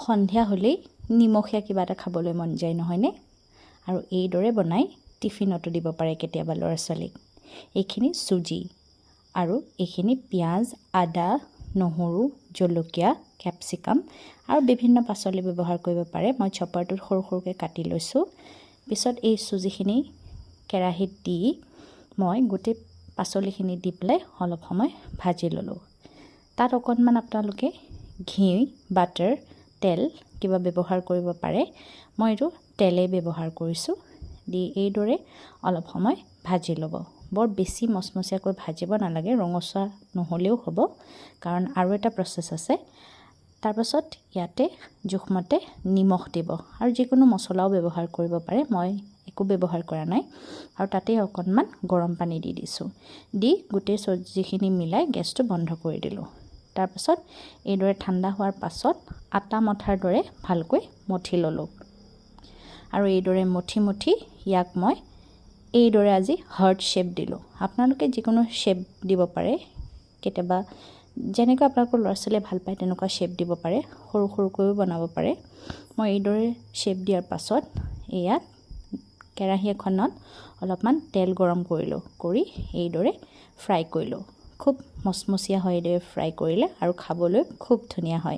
সন্ধিয়া হ'লেই নিমখীয়া কিবা এটা খাবলৈ মন যায় নহয়নে? আৰু এইদৰে বনাই টিফিনতো দিব পাৰে কেতিয়াবা ল'ৰা ছোৱালীক। এইখিনি চুজি আৰু এইখিনি পিঁয়াজ, আদা, নহৰু, জলকীয়া, কেপচিকাম আৰু বিভিন্ন পাচলি ব্যৱহাৰ কৰিব পাৰে। মই চপাৰটোত সৰু সৰুকৈ কাটি লৈছোঁ। পিছত এই চুজিখিনি কেৰাহীত দি মই গোটেই পাচলিখিনি দি পেলাই অলপ সময় ভাজি ল'লোঁ। তাত অকণমান আপোনালোকে ঘি, বাটাৰ, তেল কিবা ব্যৱহাৰ কৰিব পাৰে। মই এইটো তেলেই ব্যৱহাৰ কৰিছোঁ। দি এইদৰে অলপ সময় ভাজি ল'ব। বৰ বেছি মচমচীয়াকৈ ভাজিব নালাগে, ৰঙচুৱা নহ'লেও হ'ব, কাৰণ আৰু এটা প্ৰচেছ আছে। তাৰপাছত ইয়াতে জোখমতে নিমখ দিব আৰু যিকোনো মছলাও ব্যৱহাৰ কৰিব পাৰে। মই একো ব্যৱহাৰ কৰা নাই। আৰু তাতে অকণমান গৰম পানী দি দিছোঁ। দি গোটেই চব্জিখিনি মিলাই গেছটো বন্ধ কৰি দিলোঁ। তাৰপাছত এইদৰে ঠাণ্ডা হোৱাৰ পাছত আটা মঠাৰ দৰে ভালকৈ মঠি ল'লোঁ। আৰু এইদৰে মঠি মঠি ইয়াক মই এইদৰে আজি হাৰ্ট শ্বেপ দিলোঁ। আপোনালোকে যিকোনো শ্বেপ দিব পাৰে। কেতিয়াবা যেনেকৈ আপোনালোকৰ ল'ৰা ছোৱালীয়ে ভাল পায় তেনেকুৱা শ্বেপ দিব পাৰে, সৰু সৰুকৈও বনাব পাৰে। মই এইদৰে শ্বেপ দিয়াৰ পাছত ইয়াত কেৰাহী এখনত অলপমান তেল গৰম কৰিলোঁ, কৰি এইদৰে ফ্ৰাই কৰিলোঁ। খুব মচমচীয়া হয় এইদৰে ফ্ৰাই কৰিলে আৰু খাবলৈ খুব ধুনীয়া হয়।